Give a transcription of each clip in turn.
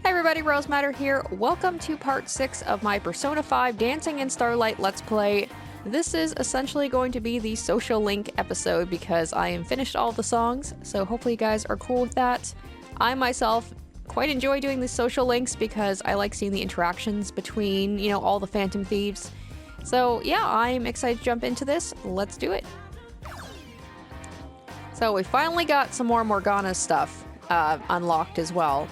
Hi everybody, Rose Matter here. Welcome to part 6 of my Persona 5 Dancing in Starlight Let's Play. This is essentially going to be the social link episode because I am finished all the songs, so hopefully you guys are cool with that. I myself quite enjoy doing the social links because I like seeing the interactions between, all the Phantom Thieves. So yeah, I'm excited to jump into this. Let's do it. So we finally got some more Morgana stuff unlocked as well.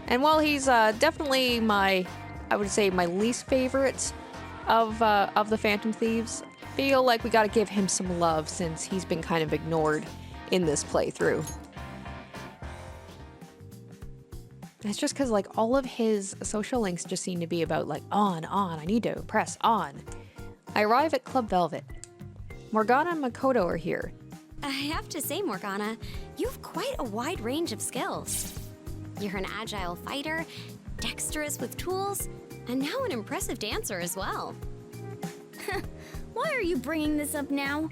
And while he's definitely I would say my least favorite of the Phantom Thieves, I feel like we gotta give him some love since he's been kind of ignored in this playthrough. It's just because like all of his social links just seem to be about like on, I need to press on. I arrive at Club Velvet. Morgana and Makoto are here. I have to say, Morgana, you've quite a wide range of skills. You're an agile fighter, dexterous with tools, and now an impressive dancer as well. Why are you bringing this up now?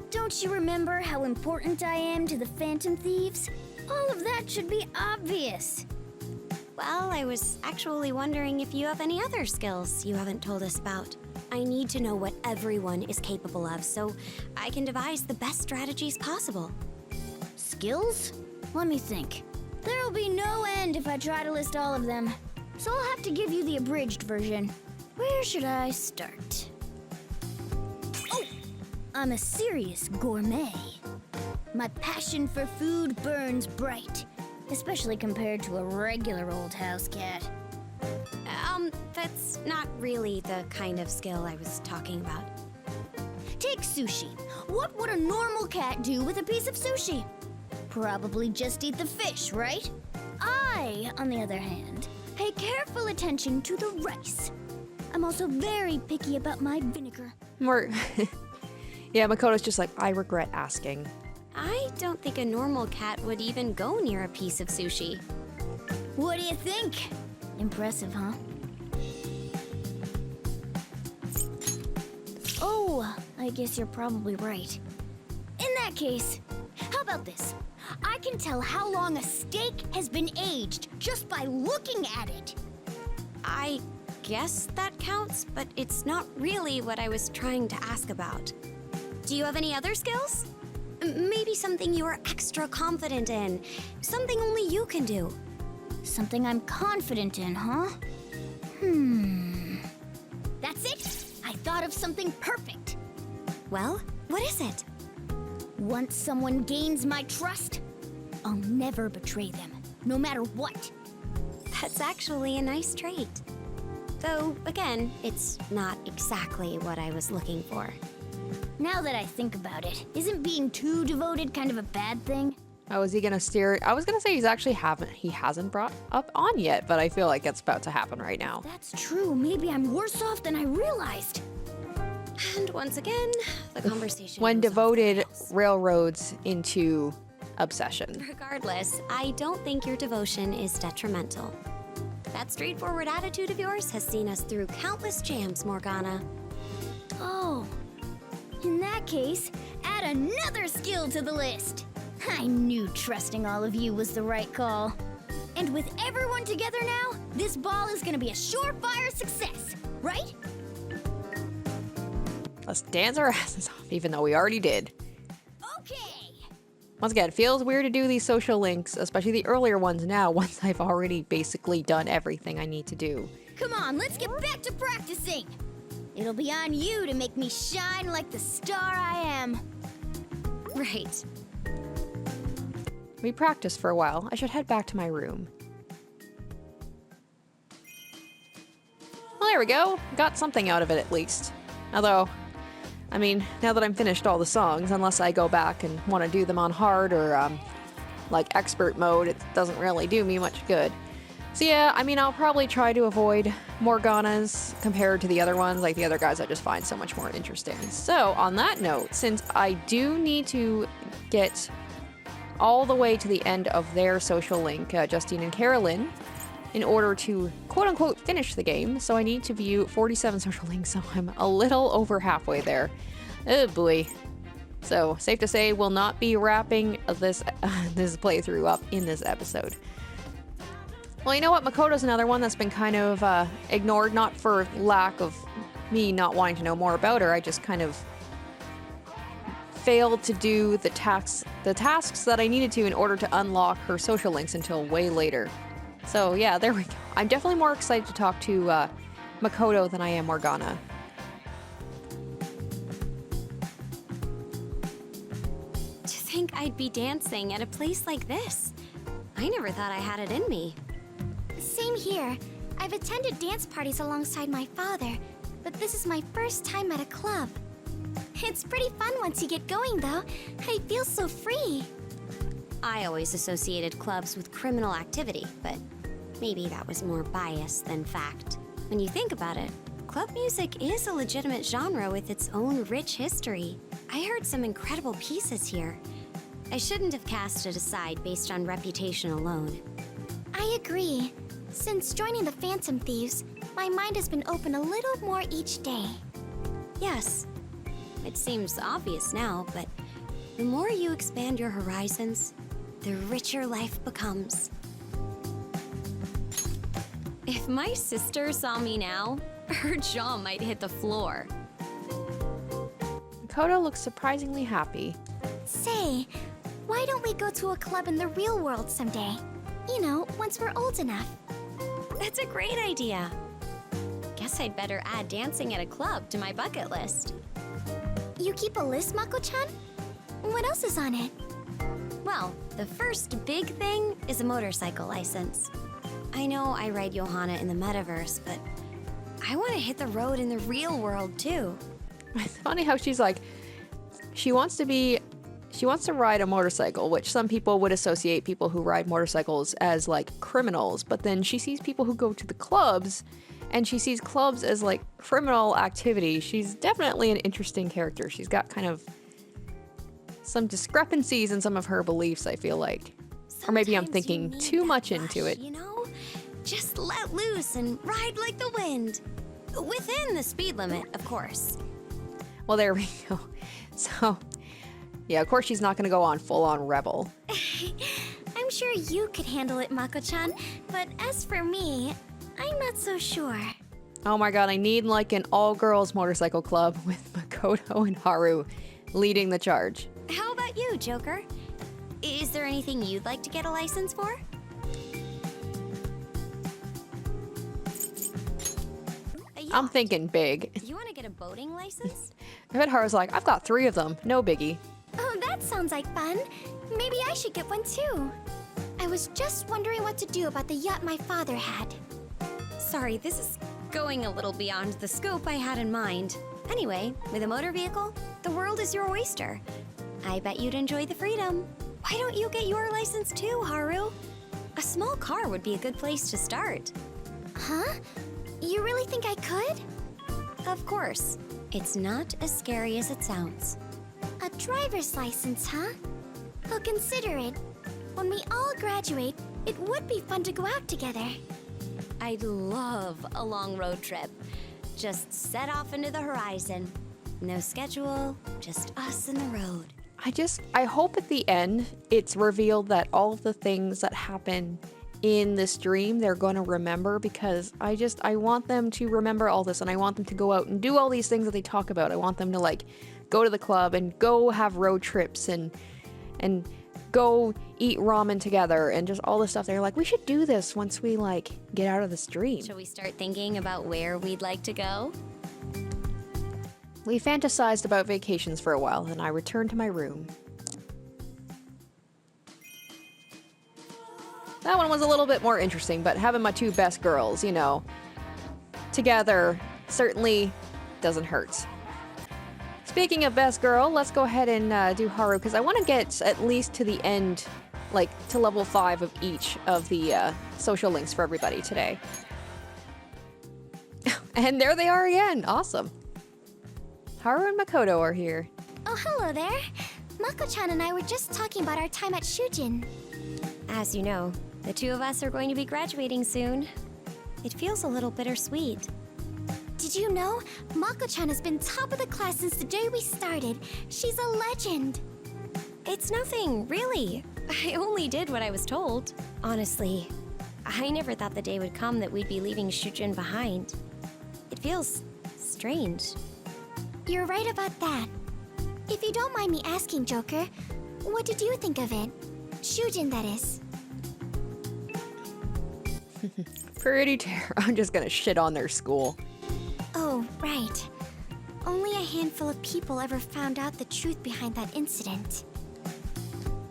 Don't you remember how important I am to the Phantom Thieves? All of that should be obvious. Well, I was actually wondering if you have any other skills you haven't told us about. I need to know what everyone is capable of so I can devise the best strategies possible. Skills? Let me think. There'll be no end if I try to list all of them, so I'll have to give you the abridged version. Where should I start? Oh! I'm a serious gourmet. My passion for food burns bright, especially compared to a regular old house cat. That's not really the kind of skill I was talking about. Take sushi. What would a normal cat do with a piece of sushi? Probably just eat the fish, right? I, on the other hand, pay careful attention to the rice. I'm also very picky about my vinegar. Yeah, Makoto's just like, I regret asking. I don't think a normal cat would even go near a piece of sushi. What do you think? Impressive, huh? Oh, I guess you're probably right. In that case, how about this? I can tell how long a steak has been aged just by looking at it. I guess that counts, but it's not really what I was trying to ask about. Do you have any other skills? Maybe something you are extra confident in. Something only you can do. Something I'm confident in, huh? That's it! I thought of something perfect. Well, what is it? Once someone gains my trust, I'll never betray them, no matter what. That's actually a nice trait. Though, again, it's not exactly what I was looking for. Now that I think about it, isn't being too devoted kind of a bad thing? Oh, is he gonna steer? I was gonna say he hasn't brought up on yet, but I feel like it's about to happen right now. That's true. Maybe I'm worse off than I realized. And once again, the conversation When goes off devoted the rails. railroads into obsession. Regardless, I don't think your devotion is detrimental. That straightforward attitude of yours has seen us through countless jams, Morgana. Oh, in that case, add another skill to the list. I knew trusting all of you was the right call. And with everyone together now, this ball is gonna be a surefire success, right? Let's dance our asses off, even though we already did. Okay. Once again, it feels weird to do these social links, especially the earlier ones now, once I've already basically done everything I need to do. Come on, let's get back to practicing. It'll be on you to make me shine like the star I am. Right. We practiced for a while. I should head back to my room. Well, there we go. Got something out of it at least. Although, I mean, now that I'm finished all the songs, unless I go back and want to do them on hard or, like, expert mode, it doesn't really do me much good. So yeah, I mean, I'll probably try to avoid Morgana's compared to the other ones. Like, the other guys I just find so much more interesting. So, on that note, since I do need to get all the way to the end of their social link, Justine and Carolyn, in order to quote-unquote finish the game, so I need to view 47 social links, so I'm a little over halfway there. Oh boy. So, safe to say, we'll not be wrapping this this playthrough up in this episode. Well, you know what? Makoto's another one that's been kind of ignored, not for lack of me not wanting to know more about her. I just kind of failed to do the tasks that I needed to in order to unlock her social links until way later. So yeah, there we go. I'm definitely more excited to talk to Makoto than I am Morgana. To think I'd be dancing at a place like this. I never thought I had it in me. Same here. I've attended dance parties alongside my father, but this is my first time at a club. It's pretty fun once you get going, though. I feel so free. I always associated clubs with criminal activity, but maybe that was more bias than fact. When you think about it, club music is a legitimate genre with its own rich history. I heard some incredible pieces here. I shouldn't have cast it aside based on reputation alone. I agree. Since joining the Phantom Thieves, my mind has been open a little more each day. Yes, it seems obvious now, but the more you expand your horizons, the richer life becomes. If my sister saw me now, her jaw might hit the floor. Makoto looks surprisingly happy. Say, why don't we go to a club in the real world someday? You know, once we're old enough. That's a great idea. Guess I'd better add dancing at a club to my bucket list. You keep a list, Mako-chan? What else is on it? Well, the first big thing is a motorcycle license. I know I ride Johanna in the metaverse, but I want to hit the road in the real world too. It's funny how she's like, she wants to ride a motorcycle, which some people would associate people who ride motorcycles as like criminals, but then she sees people who go to the clubs and she sees clubs as like criminal activity. She's definitely an interesting character. She's got kind of some discrepancies in some of her beliefs, I feel like. Or maybe I'm Sometimes you thinking need too that much rush, into it. You know? Just let loose and ride like the wind. Within the speed limit, of course. Well, there we go. So, yeah, of course she's not going to go on full-on rebel. I'm sure you could handle it, Mako-chan, but as for me, I'm not so sure. Oh my god, I need like an all-girls motorcycle club with Makoto and Haru leading the charge. How about you, Joker? Is there anything you'd like to get a license for? I'm thinking big. You want to get a boating license? I bet Haru's like, I've got 3 of them, no biggie. Oh, that sounds like fun. Maybe I should get one too. I was just wondering what to do about the yacht my father had. Sorry, this is going a little beyond the scope I had in mind. Anyway, with a motor vehicle, the world is your oyster. I bet you'd enjoy the freedom. Why don't you get your license too, Haru? A small car would be a good place to start. Huh? You really think I could? Of course. It's not as scary as it sounds. A driver's license, huh? I'll consider it. When we all graduate, it would be fun to go out together. I'd love a long road trip. Just set off into the horizon. No schedule, just us and the road. I hope at the end it's revealed that all of the things that happen in this dream they're going to remember, because I want them to remember all this, and I want them to go out and do all these things that they talk about. I want them to like go to the club and go have road trips and go eat ramen together and just all this stuff. They're like, we should do this once we like get out of this dream. Shall we start thinking about where we'd like to go? We fantasized about vacations for a while, and I returned to my room. That one was a little bit more interesting, but having my 2 best girls, you know, together certainly doesn't hurt. Speaking of best girl, let's go ahead and do Haru, because I want to get at least to the end, like to level 5 of each of the social links for everybody today. And there they are again. Awesome. Haru and Makoto are here. Oh, hello there. Mako-chan and I were just talking about our time at Shujin. As you know, the 2 of us are going to be graduating soon. It feels a little bittersweet. Did you know? Mako-chan has been top of the class since the day we started. She's a legend. It's nothing, really. I only did what I was told. Honestly, I never thought the day would come that we'd be leaving Shujin behind. It feels strange. You're right about that. If you don't mind me asking, Joker, what did you think of it? Shujin, that is. Pretty terrible. I'm just gonna shit on their school. Oh, right. Only a handful of people ever found out the truth behind that incident.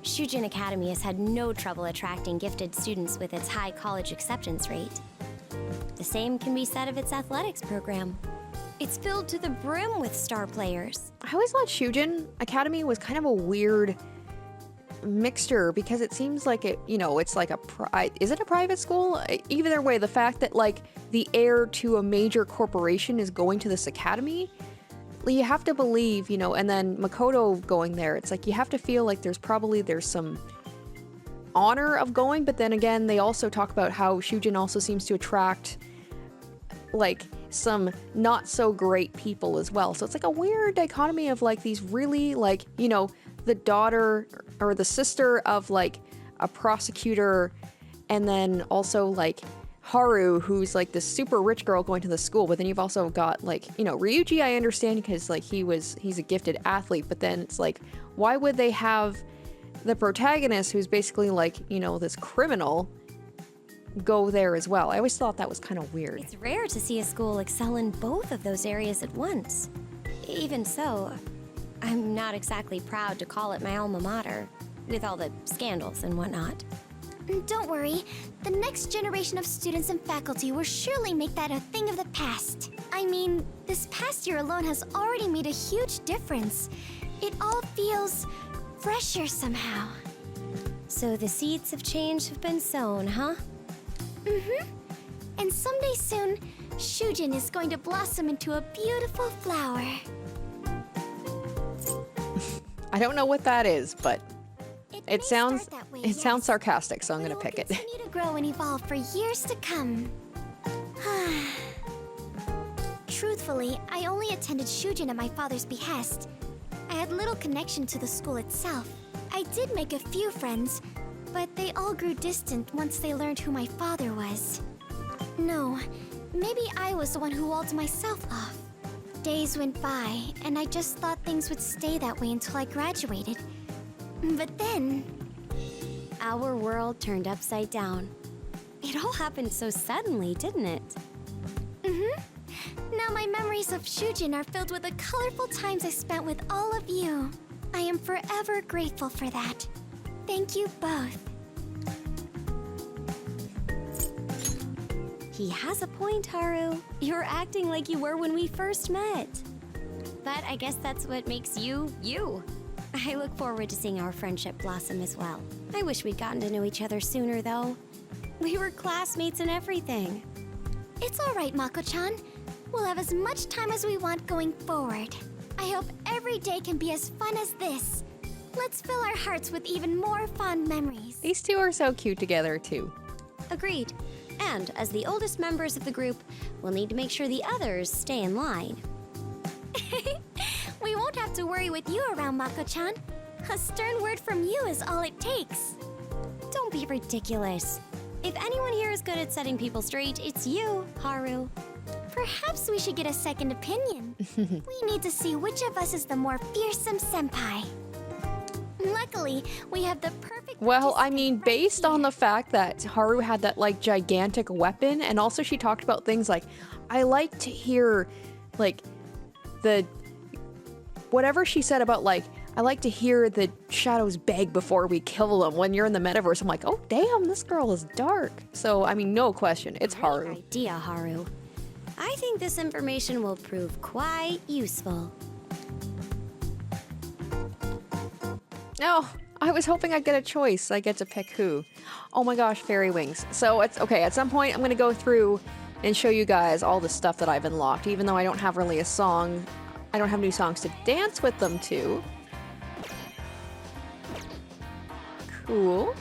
Shujin Academy has had no trouble attracting gifted students with its high college acceptance rate. The same can be said of its athletics program. It's filled to the brim with star players. I always thought Shujin Academy was kind of a weird mixture because it seems like it's like is it a private school? Either way, the fact that like the heir to a major corporation is going to this academy, you have to believe, and then Makoto going there, it's like you have to feel like there's some honor of going, but then again, they also talk about how Shujin also seems to attract like some not so great people as well. So it's like a weird dichotomy of like these really like, the daughter or the sister of like a prosecutor, and then also like Haru, who's like this super rich girl going to the school, but then you've also got like, Ryuji, I understand because like he's a gifted athlete, but then it's like, why would they have the protagonist who's basically like, this criminal go there as well? I always thought that was kind of weird. It's rare to see a school excel in both of those areas at once. Even so, I'm not exactly proud to call it my alma mater, with all the scandals and whatnot. Don't worry. The next generation of students and faculty will surely make that a thing of the past. I mean, this past year alone has already made a huge difference. It all feels fresher somehow. So the seeds of change have been sown, huh? Mm-hmm. And someday soon, Shujin is going to blossom into a beautiful flower. I don't know what that is, but it sounds that way, sounds sarcastic, so I'm gonna pick it. Continue to grow and evolve for years to come. Truthfully, I only attended Shujin at my father's behest. I had little connection to the school itself. I did make a few friends, but they all grew distant once they learned who my father was. No, maybe I was the one who walled myself off. Days went by, and I just thought things would stay that way until I graduated. But then... Our world turned upside down. It all happened so suddenly, didn't it? Mm-hmm. Now my memories of Shujin are filled with the colorful times I spent with all of you. I am forever grateful for that. Thank you both. He has a point, Haru. You're acting like you were when we first met. But I guess that's what makes you, you. I look forward to seeing our friendship blossom as well. I wish we'd gotten to know each other sooner, though. We were classmates and everything. It's all right, Mako-chan. We'll have as much time as we want going forward. I hope every day can be as fun as this. Let's fill our hearts with even more fond memories. These two are so cute together, too. Agreed. And as the oldest members of the group, we'll need to make sure the others stay in line. We won't have to worry with you around, Mako-chan. A stern word from you is all it takes. Don't be ridiculous. If anyone here is good at setting people straight, it's you, Haru. Perhaps we should get a second opinion. We need to see which of us is the more fearsome senpai. Luckily, we have the perfect... Well, I mean, right based on here. the fact that Haru had that, like, gigantic weapon, and also she talked about things like, I like to hear, like, whatever she said about, like, I like to hear the shadows beg before we kill them when you're in the metaverse. I'm like, oh, damn, this girl is dark. So, I mean, no question, it's Haru. Great idea, Haru. I think this information will prove quite useful. No, I was hoping I'd get a choice. I get to pick who. Oh my gosh, fairy wings. So it's okay, at some point I'm gonna go through and show you guys all the stuff that I've unlocked, even though I don't have really a song. I don't have new songs to dance with them to. Cool.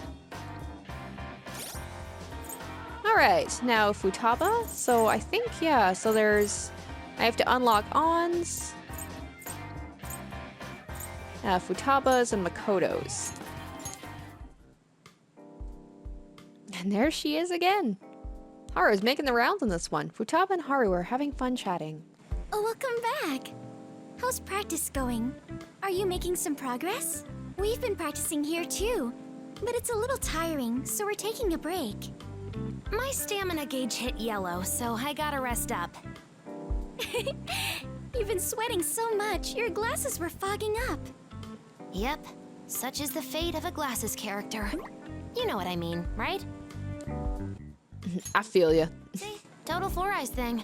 Alright, now Futaba. So I think, yeah, so there's I have to unlock Ons, Futabas, and Makotos. And there she is again. Haru's making the rounds on this one. Futaba and Haru are having fun chatting. Oh, welcome back. How's practice going? Are you making some progress? We've been practicing here too, but it's a little tiring, so we're taking a break. My stamina gauge hit yellow, so I gotta rest up. You've been sweating so much, your glasses were fogging up. Yep, such is the fate of a glasses character. You know what I mean, right? I feel ya. See, total Four Eyes thing.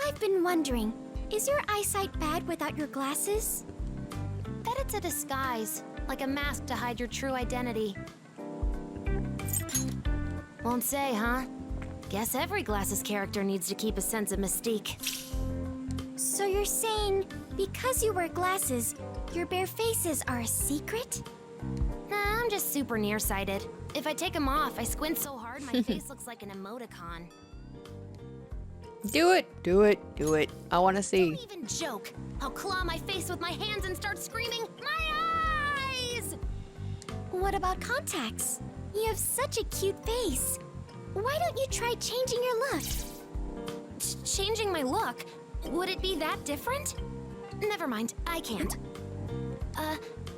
I've been wondering, is your eyesight bad without your glasses? Bet it's a disguise, like a mask to hide your true identity. Won't say, huh? Guess every glasses character needs to keep a sense of mystique. So you're saying, because you wear glasses, your bare faces are a secret? Nah, I'm just super nearsighted. If I take them off, I squint so hard my face looks like an emoticon. Do it, do it, do it. I want to see. Don't even joke. I'll claw my face with my hands and start screaming, "My eyes!" What about contacts? You have such a cute face. Why don't you try changing your look? Changing my look? Would it be that different? Never mind, I can't.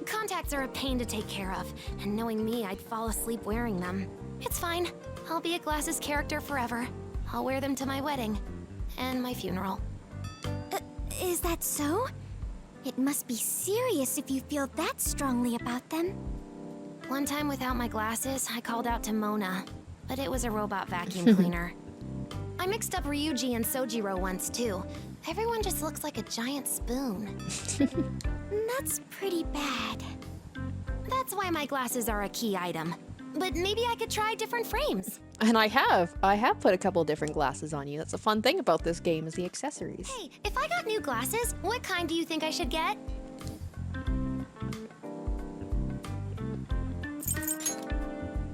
Contacts are a pain to take care of, and knowing me, I'd fall asleep wearing them. It's fine. I'll be a glasses character forever. I'll wear them to my wedding and my funeral. Is that so? It must be serious if you feel that strongly about them. One time without my glasses, I called out to Mona, but it was a robot vacuum cleaner. I mixed up Ryuji and Sojiro once too. Everyone just looks like a giant spoon. That's pretty bad. That's why my glasses are a key item. But maybe I could try different frames. And I have put a couple different glasses on you. That's a fun thing about this game is the accessories. Hey, if I got new glasses, what kind do you think I should get?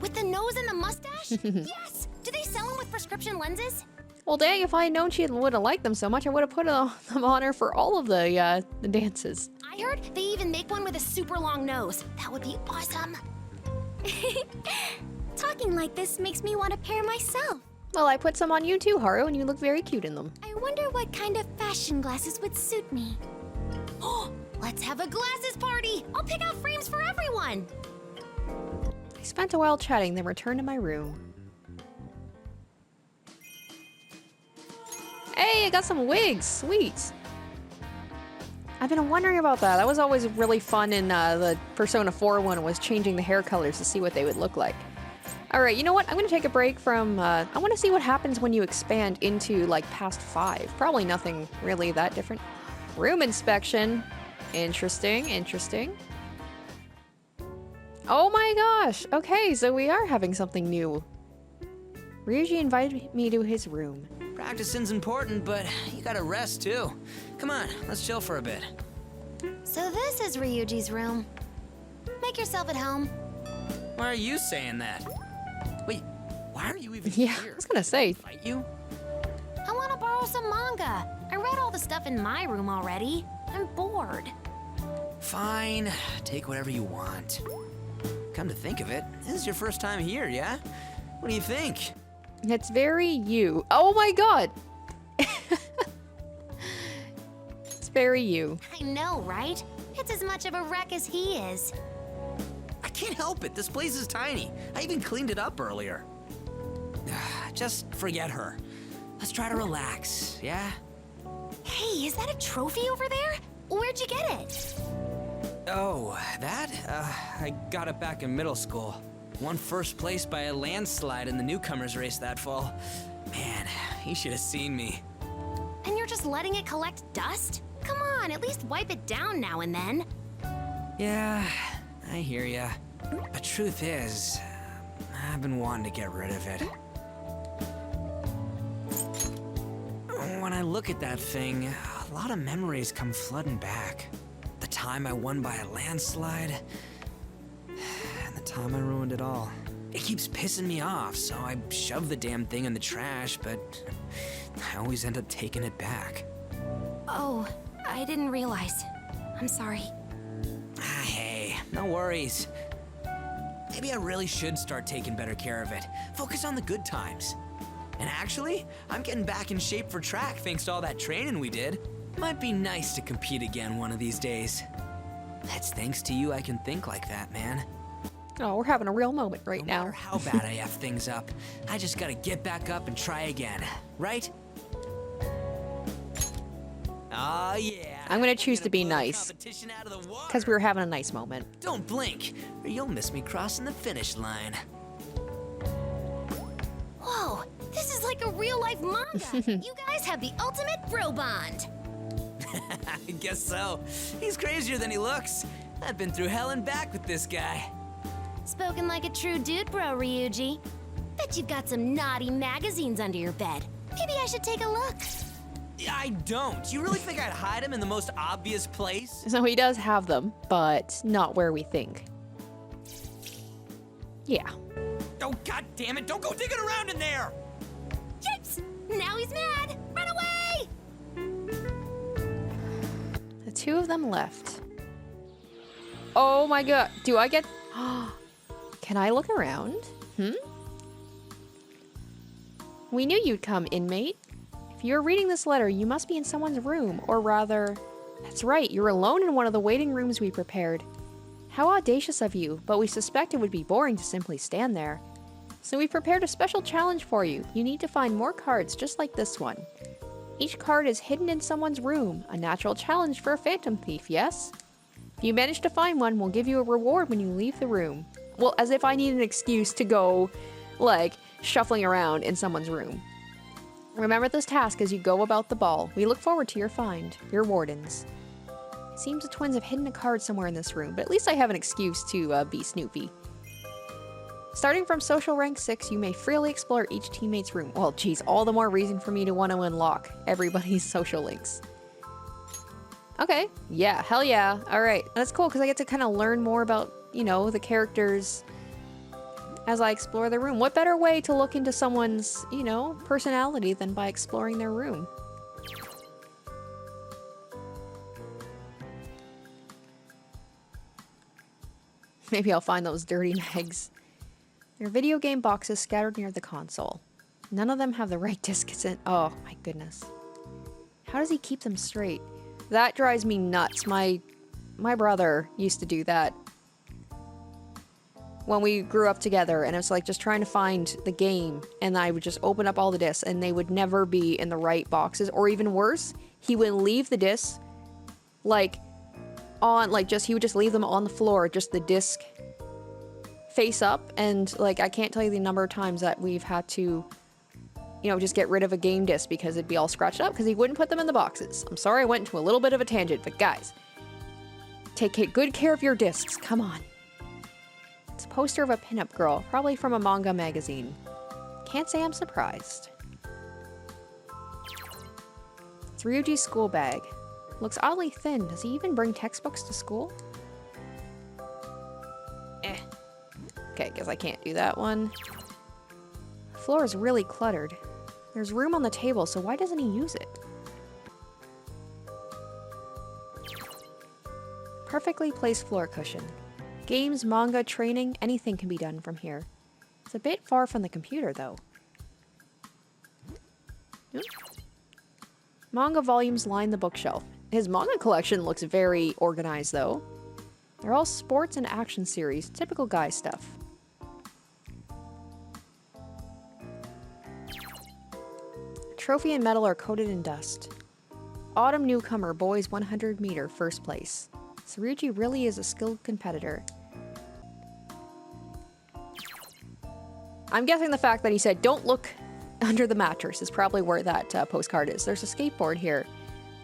With the nose and the mustache? Yes! Do they sell them with prescription lenses? Well, dang, if I had known she would have liked them so much, I would have put them on her for all of the dances. I heard they even make one with a super long nose. That would be awesome. Talking like this makes me want a pair myself. Well, I put some on you too, Haru, and you look very cute in them. I wonder what kind of fashion glasses would suit me. Oh, let's have a glasses party! I'll pick out frames for everyone! I spent a while chatting, then returned to my room. Hey, I got some wigs! Sweet! I've been wondering about that. That was always really fun in the Persona 4 one, was changing the hair colors to see what they would look like. Alright, you know what? I'm gonna take a break from, I wanna see what happens when you expand into, like, past 5. Probably nothing really that different. Room inspection. Interesting, interesting. Oh my gosh! Okay, so we are having something new. Ryuji invited me to his room. Practicing's important, but you gotta rest too. Come on, let's chill for a bit. So this is Ryuji's room. Make yourself at home. Why are you saying that? Wait, why are you even Yeah, here? I was gonna say. Fight you? I want to borrow some manga. I read all the stuff in my room already. I'm bored. Fine, take whatever you want. Come to think of it, this is your first time here, yeah? What do you think? It's very you. Oh my god! It's very you. I know, right? It's as much of a wreck as he is. I can't help it, this place is tiny. I even cleaned it up earlier. Just forget her. Let's try to relax, yeah? Hey, is that a trophy over there? Where'd you get it? Oh, that? I got it back in middle school. Won first place by a landslide in the newcomers race that fall. Man, you should have seen me. And you're just letting it collect dust? Come on, at least wipe it down now and then. Yeah, I hear ya. But truth is, I've been wanting to get rid of it. When I look at that thing, a lot of memories come flooding back. The time I won by a landslide, and the time I ruined it all. It keeps pissing me off, so I shove the damn thing in the trash, but I always end up taking it back. Oh, I didn't realize. I'm sorry. Hey, no worries. Maybe I really should start taking better care of it. Focus on the good times. And actually, I'm getting back in shape for track thanks to all that training we did. Might be nice to compete again one of these days. That's thanks to you I can think like that, man. Oh, we're having a real moment right No matter now. how bad I F things up, I just gotta get back up and try again, right? Oh yeah. I'm gonna choose to be blow the nice, competition out of the water. because we were having a nice moment. Don't blink, or you'll miss me crossing the finish line. Whoa, this is like a real-life manga. You guys have the ultimate bro bond. I guess so. He's crazier than he looks. I've been through hell and back with this guy. Spoken like a true dude, bro, Ryuji. Bet you've got some naughty magazines under your bed. Maybe I should take a look. I don't. You really think I'd hide him in the most obvious place? So he does have them, but not where we think. Yeah. Oh, god damn it. Don't go digging around in there. Yipes! Now he's mad! Run away! The two of them left. Oh my god. Do I get... Can I look around? We knew you'd come, inmate. If you're reading this letter, you must be in someone's room, or rather... That's right, you're alone in one of the waiting rooms we prepared. How audacious of you, but we suspect it would be boring to simply stand there. So we prepared a special challenge for you. You need to find more cards just like this one. Each card is hidden in someone's room, a natural challenge for a Phantom Thief, yes? If you manage to find one, we'll give you a reward when you leave the room. Well, as if I need an excuse to go, like, shuffling around in someone's room. Remember this task as you go about the ball. We look forward to your find, your wardens. It seems the twins have hidden a card somewhere in this room, but at least I have an excuse to be Snoopy. Starting from social rank 6, you may freely explore each teammate's room. Well, geez, all the more reason for me to want to unlock everybody's social links. Okay, yeah, hell yeah. Alright, that's cool because I get to kind of learn more about, you know, the characters as I explore the room. What better way to look into someone's, you know, personality than by exploring their room? Maybe I'll find those dirty mags. There are video game boxes scattered near the console. None of them have the right discs in. Oh my goodness. How does he keep them straight? That drives me nuts. My brother used to do that when we grew up together, and it's like just trying to find the game, and I would just open up all the discs and they would never be in the right boxes, or even worse, he would leave the discs like on, like just, he would just leave them on the floor, just the disc face up, and like I can't tell you the number of times that we've had to, you know, just get rid of a game disc because it'd be all scratched up because he wouldn't put them in the boxes. I'm sorry I went into a little bit of a tangent, but guys, take good care of your discs, come on. It's a poster of a pinup girl, probably from a manga magazine. Can't say I'm surprised. It's Ryuji's school bag. Looks oddly thin. Does he even bring textbooks to school? Okay, guess I can't do that one. The floor is really cluttered. There's room on the table, so why doesn't he use it? Perfectly placed floor cushion. Games, manga, training, anything can be done from here. It's a bit far from the computer, though. Manga volumes line the bookshelf. His manga collection looks very organized, though. They're all sports and action series, typical guy stuff. Trophy and medal are coated in dust. Autumn newcomer, boys 100 meter, first place. Tsurugi really is a skilled competitor. I'm guessing the fact that he said, don't look under the mattress is probably where that postcard is. There's a skateboard here.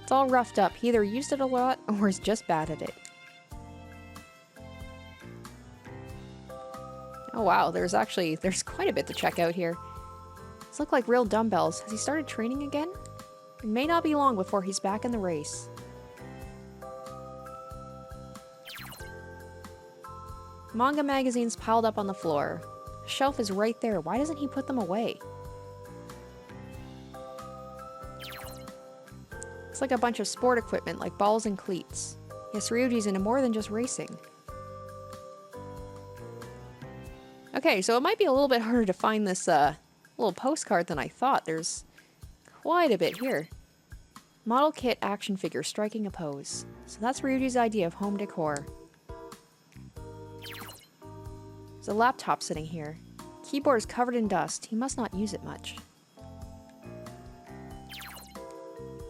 It's all roughed up. He either used it a lot or is just bad at it. Oh wow, there's quite a bit to check out here. These look like real dumbbells. Has he started training again? It may not be long before he's back in the race. Manga magazines piled up on the floor. The shelf is right there. Why doesn't he put them away? Looks like a bunch of sport equipment like balls and cleats. Yes, Ryuji's into more than just racing. Okay, so it might be a little bit harder to find this little postcard than I thought. There's quite a bit here. Model kit action figure striking a pose. So that's Ryuji's idea of home decor. There's a laptop sitting here. Keyboard is covered in dust. He must not use it much.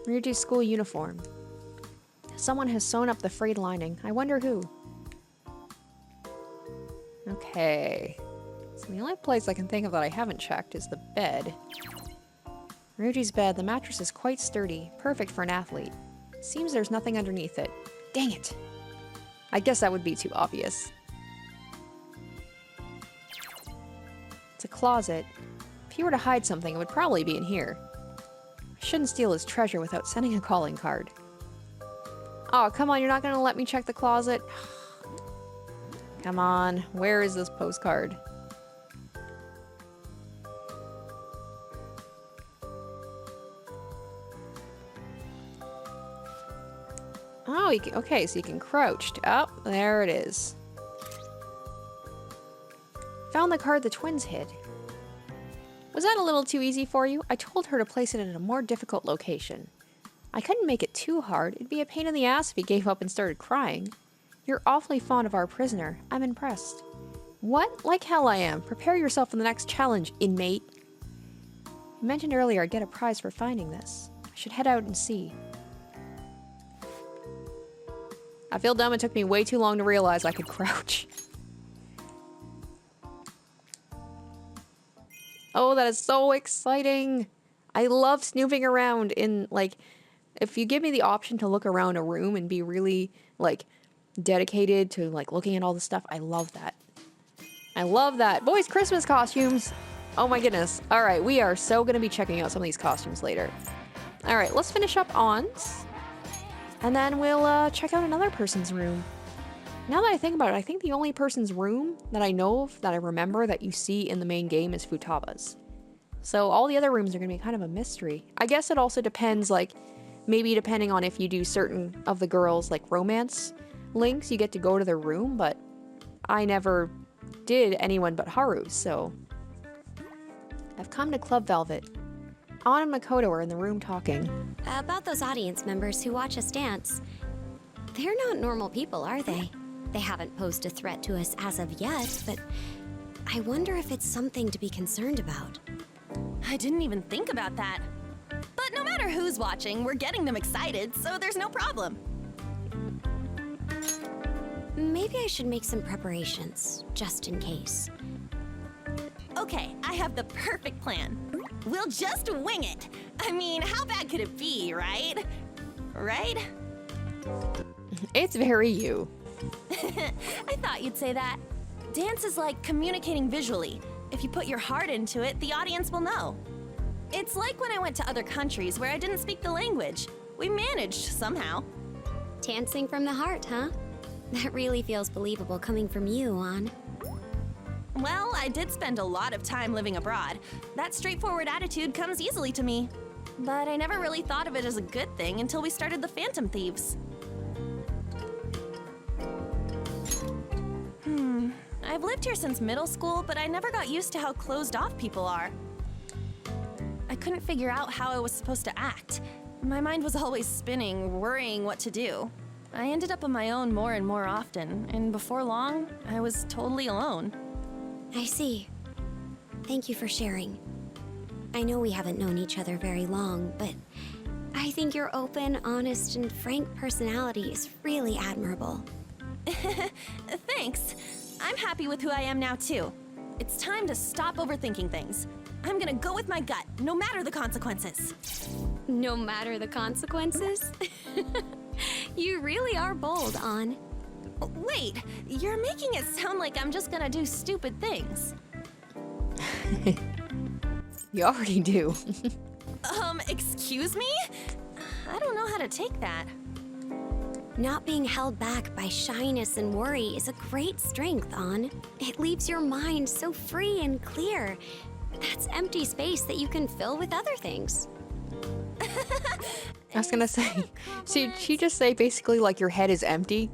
Ryuji's school uniform. Someone has sewn up the frayed lining. I wonder who. Okay. So the only place I can think of that I haven't checked is the bed. Ryuji's bed. The mattress is quite sturdy. Perfect for an athlete. Seems there's nothing underneath it. Dang it. I guess that would be too obvious. It's a closet. If he were to hide something, it would probably be in here. I shouldn't steal his treasure without sending a calling card. Oh, come on, you're not gonna let me check the closet? Come on, where is this postcard? Oh, okay, so you can crouch. Oh, there it is. Found the card the twins hid. Was that a little too easy for you? I told her to place it in a more difficult location. I couldn't make it too hard. It'd be a pain in the ass if he gave up and started crying. You're awfully fond of our prisoner. I'm impressed. What? Like hell I am. Prepare yourself for the next challenge, inmate. You mentioned earlier I'd get a prize for finding this. I should head out and see. I feel dumb. It took me way too long to realize I could crouch. Oh, that is so exciting. I love snooping around in, like, if you give me the option to look around a room and be really, like, dedicated to, like, looking at all the stuff, I love that. I love that. Boys, Christmas costumes. Oh my goodness. All right, we are so going to be checking out some of these costumes later. All right, let's finish up On's. And then we'll check out another person's room. Now that I think about it, I think the only person's room that I know of, that I remember, that you see in the main game is Futaba's. So all the other rooms are going to be kind of a mystery. I guess it also depends, like, maybe depending on if you do certain of the girls, like, romance links, you get to go to their room, but I never did anyone but Haru, so... I've come to Club Velvet. Ann and Makoto are in the room talking. About those audience members who watch us dance. They're not normal people, are they? They haven't posed a threat to us as of yet, but I wonder if it's something to be concerned about. I didn't even think about that. But no matter who's watching, we're getting them excited, so there's no problem. Maybe I should make some preparations, just in case. Okay, I have the perfect plan. We'll just wing it. I mean, how bad could it be, right? Right? It's very you. I thought you'd say that. Dance is like communicating visually. If you put your heart into it, the audience will know. It's like when I went to other countries where I didn't speak the language. We managed somehow. Dancing from the heart, huh? That really feels believable coming from you, Ann. Well, I did spend a lot of time living abroad. That straightforward attitude comes easily to me. But I never really thought of it as a good thing until we started the Phantom Thieves. I've lived here since middle school, but I never got used to how closed off people are. I couldn't figure out how I was supposed to act. My mind was always spinning, worrying what to do. I ended up on my own more and more often, and before long, I was totally alone. I see. Thank you for sharing. I know we haven't known each other very long, but I think your open, honest, and frank personality is really admirable. Thanks. I'm happy with who I am now, too. It's time to stop overthinking things. I'm gonna go with my gut, no matter the consequences. No matter the consequences? You really are bold, Ann. Wait, you're making it sound like I'm just gonna do stupid things. You already do. Excuse me? I don't know how to take that. Not being held back by shyness and worry is a great strength, Ann. It leaves your mind so free and clear. That's empty space that you can fill with other things. I was gonna say, she just say basically like your head is empty?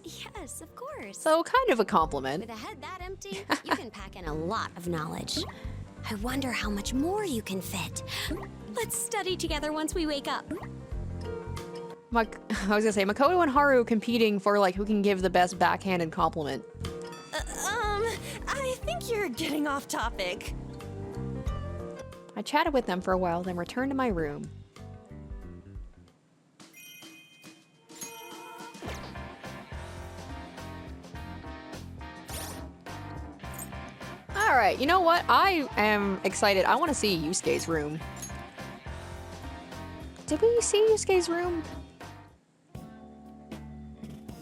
Yes, of course. So kind of a compliment. With a head that empty, you can pack in a lot of knowledge. I wonder how much more you can fit. Let's study together once we wake up. I was gonna say, Makoto and Haru competing for like who can give the best backhanded compliment. I think you're getting off topic. I chatted with them for a while, then returned to my room. Alright, you know what? I am excited. I want to see Yusuke's room. Did we see Yusuke's room?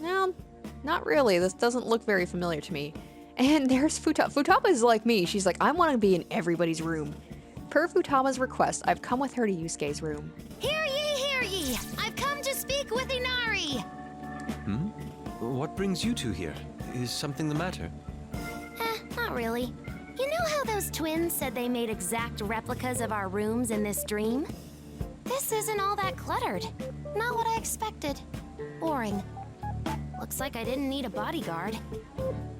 No, not really. This doesn't look very familiar to me. And there's Futaba. Futaba is like me. She's like, I want to be in everybody's room. Per Futaba's request, I've come with her to Yusuke's room. Hear ye, hear ye! I've come to speak with Inari! What brings you two here? Is something the matter? Not really. You know how those twins said they made exact replicas of our rooms in this dream? This isn't all that cluttered. Not what I expected. Boring. Looks like I didn't need a bodyguard.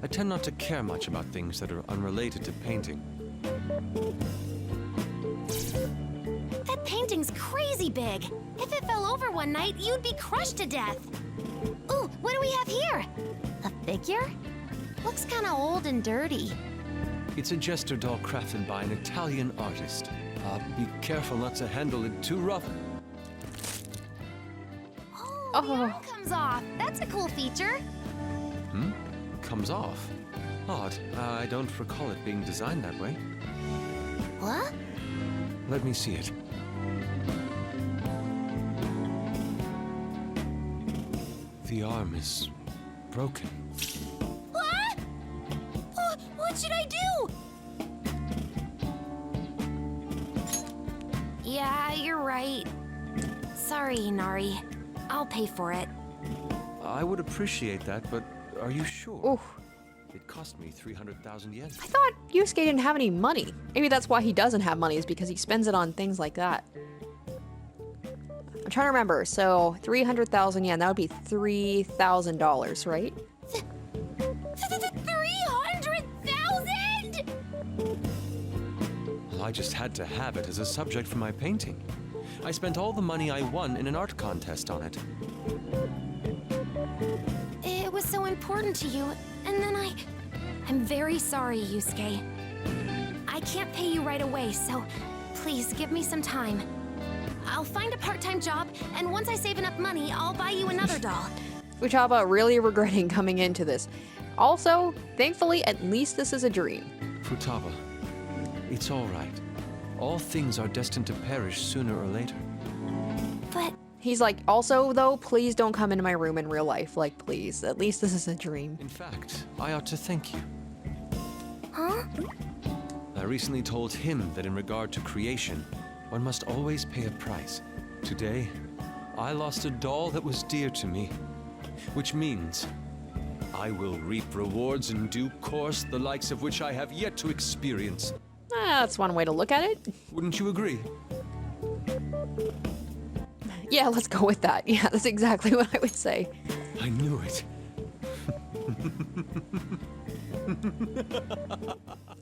I tend not to care much about things that are unrelated to painting. That painting's crazy big. If it fell over one night, you'd be crushed to death. Ooh, what do we have here? A figure? Looks kinda old and dirty. It's a jester doll crafted by an Italian artist. Be careful not to handle it too rough. Oh, the arm comes off. That's a cool feature. Comes off. Odd. I don't recall it being designed that way. What? Let me see it. The arm is broken. What? What should I do? Yeah, you're right. Sorry, Inari. I'll pay for it. I would appreciate that, but are you sure? Ooh. It cost me 300,000 yen. I thought Yusuke didn't have any money. Maybe that's why he doesn't have money, is because he spends it on things like that. I'm trying to remember. So 300,000 yen, that would be $3,000, right? 300,000! Well, I just had to have it as a subject for my painting. I spent all the money I won in an art contest on it. It was so important to you, and then I'm very sorry, Yusuke. I can't pay you right away, so please give me some time. I'll find a part-time job, and once I save enough money, I'll buy you another doll. Futaba really regretting coming into this. Also, thankfully, at least this is a dream. Futaba, it's all right. All things are destined to perish sooner or later. But He's like, also, though, please don't come into my room in real life. Like, please. At least this is a dream. In fact, I ought to thank you. huh? I recently told him that in regard to creation, one must always pay a price. Today, I lost a doll that was dear to me, which means I will reap rewards in due course, the likes of which I have yet to experience. That's one way to look at it. Wouldn't you agree? Yeah, let's go with that. Yeah, that's exactly what I would say. I knew it.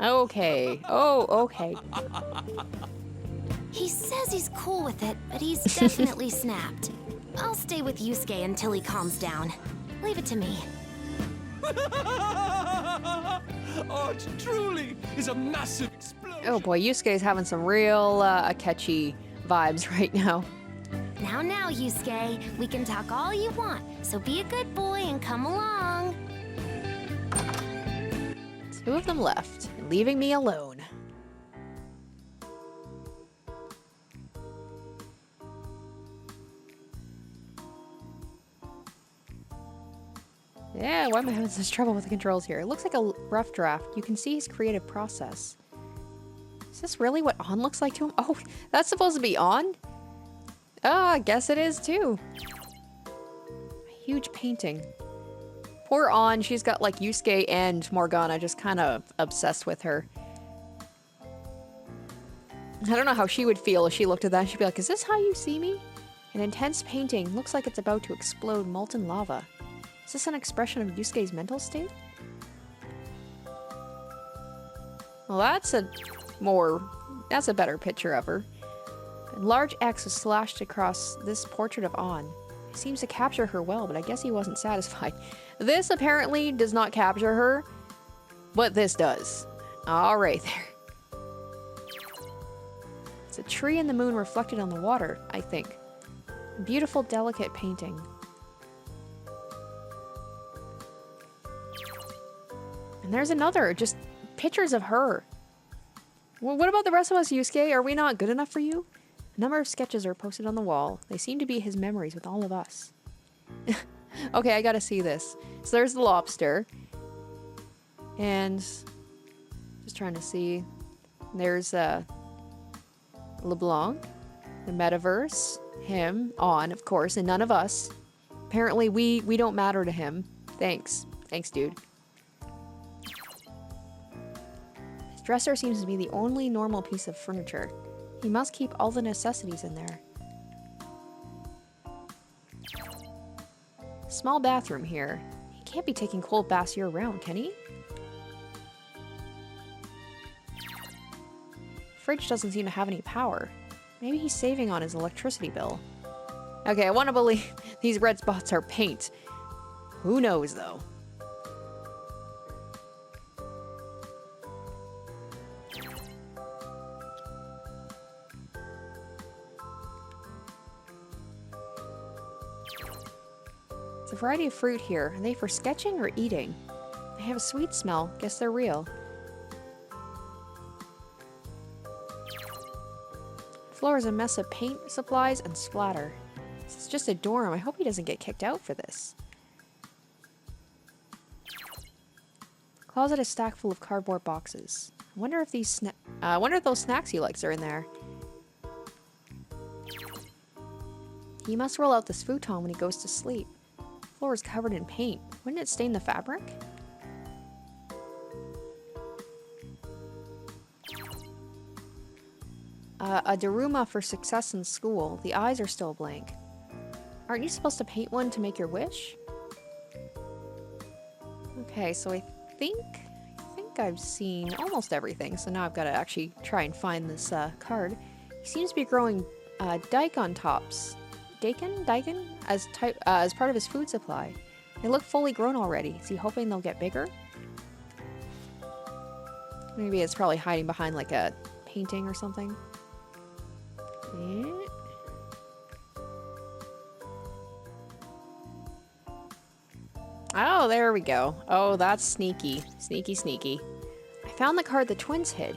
Okay. Oh, okay. He says he's cool with it, but he's definitely snapped. I'll stay with Yusuke until he calms down. Leave it to me. Art truly is a massive explosion. Oh boy, Yusuke's having some real Akechi vibes right now. Now, Yusuke, we can talk all you want, so be a good boy and come along. Two of them left, leaving me alone. Yeah, why am I having such trouble with the controls here? It looks like a rough draft. You can see his creative process. Is this really what On looks like to him? Oh, that's supposed to be On? Oh, I guess it is too. A huge painting. Poor On, she's got like Yusuke and Morgana just kind of obsessed with her. I don't know how she would feel if she looked at that. She'd be like, is this how you see me? An intense painting looks like it's about to explode molten lava. Is this an expression of Yusuke's mental state? Well, that's a better picture of her. A large X was slashed across this portrait of An. It seems to capture her well, but I guess he wasn't satisfied. This apparently does not capture her, but this does. All right, there. It's a tree and the moon reflected on the water, I think. A beautiful, delicate painting. And there's another, just pictures of her. Well, what about the rest of us, Yusuke? Are we not good enough for you? A number of sketches are posted on the wall. They seem to be his memories with all of us. Okay, I gotta see this. So there's the lobster. And just trying to see. There's LeBlanc, the metaverse, him, An, of course, and none of us. Apparently we don't matter to him. Thanks. Thanks, dude. His dresser seems to be the only normal piece of furniture. He must keep all the necessities in there. Small bathroom here. He can't be taking cold baths year-round, can he? Fridge doesn't seem to have any power. Maybe he's saving on his electricity bill. Okay, I want to believe these red spots are paint. Who knows, though? It's a variety of fruit here. Are they for sketching or eating? They have a sweet smell. Guess they're real. The floor is a mess of paint, supplies, and splatter. This is just a dorm. I hope he doesn't get kicked out for this. Closet is stacked full of cardboard boxes. I wonder if those snacks he likes are in there. He must roll out this futon when he goes to sleep. The floor is covered in paint. Wouldn't it stain the fabric? A Daruma for success in school. The eyes are still blank. Aren't you supposed to paint one to make your wish? Okay, so I think I've seen almost everything. So now I've got to actually try and find this card. He seems to be growing daikon tops. Daikon as part of his food supply. They look fully grown already. Is he hoping they'll get bigger? Maybe it's probably hiding behind like a painting or something. Oh, there we go. Oh, that's sneaky. Sneaky, sneaky. I found the card the twins hid.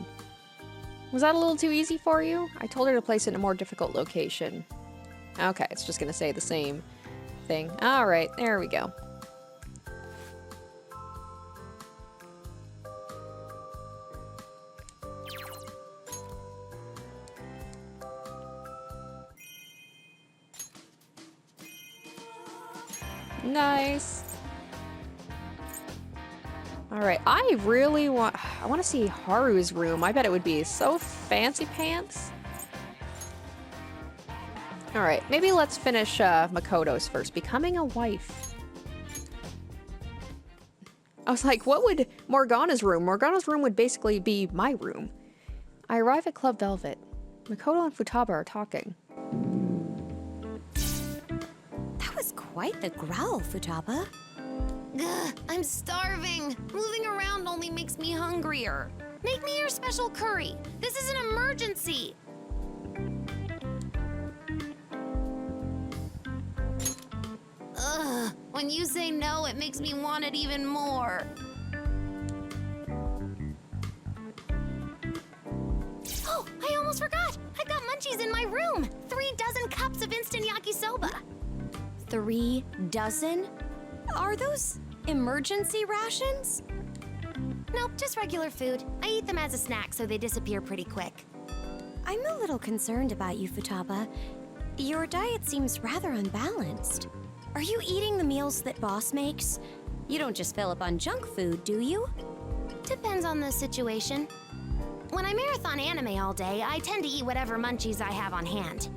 Was that a little too easy for you? I told her to place it in a more difficult location. Okay, it's just gonna say the same thing. Alright, there we go. Nice. Alright, I want to see Haru's room. I bet it would be so fancy pants. Alright, maybe let's finish Makoto's first. Becoming a wife. I was like, what would Morgana's room? Morgana's room would basically be my room. I arrive at Club Velvet. Makoto and Futaba are talking. That was quite the growl, Futaba. Ugh, I'm starving. Moving around only makes me hungrier. Make me your special curry. This is an emergency. Ugh, when you say no, it makes me want it even more. Oh, I almost forgot. I've got munchies in my room. 3 dozen cups of instant yakisoba. 3 dozen? Are those emergency rations? Nope, just regular food. I eat them as a snack, so they disappear pretty quick. I'm a little concerned about you, Futaba. Your diet seems rather unbalanced. Are you eating the meals that Boss makes? You don't just fill up on junk food, do you? Depends on the situation. When I marathon anime all day, I tend to eat whatever munchies I have on hand.